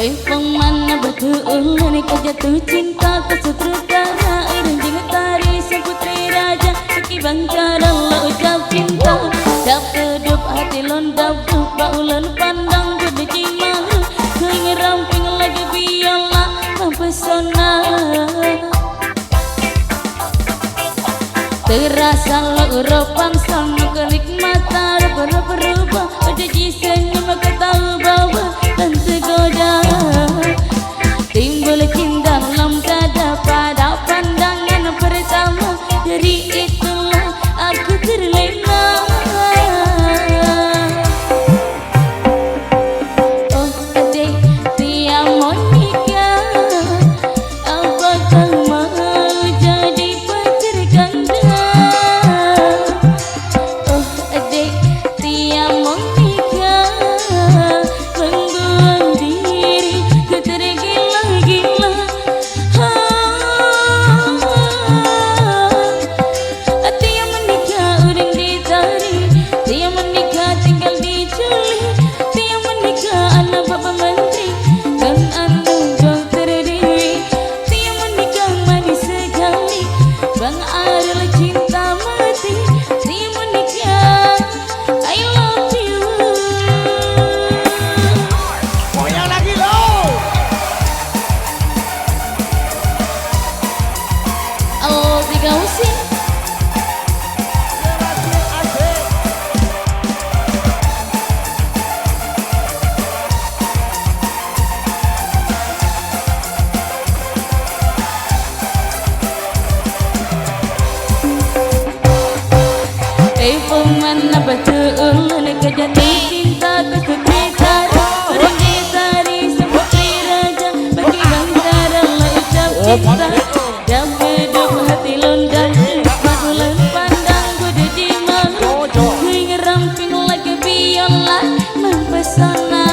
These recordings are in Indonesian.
Pemana betul ini kau jatuh cinta ke sutradara Orang jangan tari sang putri raja Peki bangkara lah ucap cinta Dap kedup hati lon dap dup baulan pandang Kudu cimaru Kau ngeramping lagi biola mempesona Terasa lo uropang sama kenikmatan Berubah-berubah Ada jisanya maka tahu bahwa Dan tergoda Timbul cinta dalam dada pada pandangan pertama Dari itulah aku terlena Oh adik dia mau nikah Apakah mau jadi pacar ganda Oh adik dia mau nikah Membuang diri ke tergila-gila Dia menikah orang ditari Dia menikah tinggal diculik Dia menikah anak bapak menteri Dan anak dokter Dewi Dia menikah manis sekali Bang Aril cinta mati Dia menikah I love you Goyang lagi lo. Oh tiga usin Pemana betul ini kau jatuh cinta ke sutradara Orang ditari sang putri raja Bagi bangkara lah ucap cinta Dan hidup hati londang Baulan pandang kudu cimaru Kau ngeramping lagi biola mempesona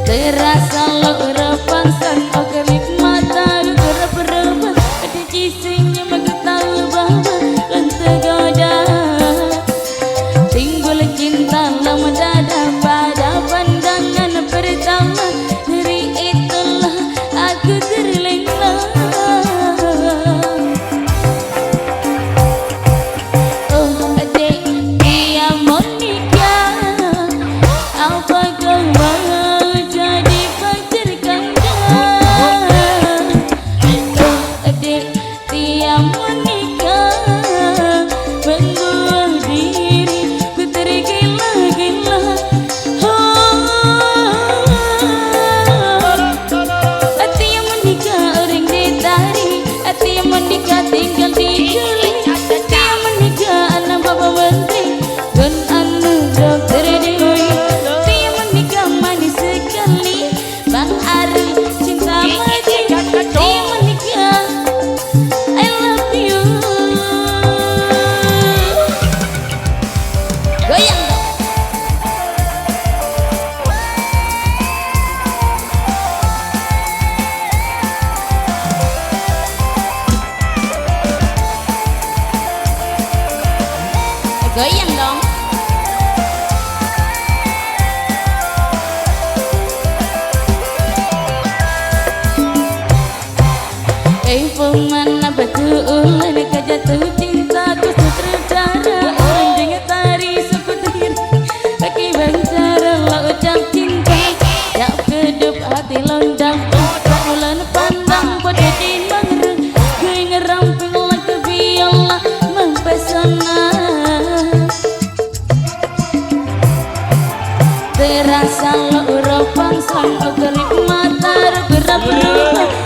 Terasa lo urapang sang oh kenikmatan Berubah-berubah ada jisinya maka tahu bahwa Lan tergoda Timbul cinta lama dada pada pandangan pertama Dari itulah aku terlena Oh adik dia mau nikah Apakah mau jadi pacar ganda Oh adik dia mau nikah Membuang diri ku tergila-gila Hati yang menikah orang ditari Hati yang menikah tinggal diculik Hati yang menikah anak bapak menteri Dan anak dokter Dewi Hati yang menikah manis sekali Bang Aril cinta mati Hati yang menikah I love you Goyang dong Goyang dong Pemana betul ini kau jatuh cinta ke sutradara Orang jangan tari seperti Bagi bangkara lah ucap cinta Tak kedup hati londang Baulan pandang pada cimaru Kau ngeramping lagi biola mempesona Terasa lo uropang sang kenikmatan Berubah-berubah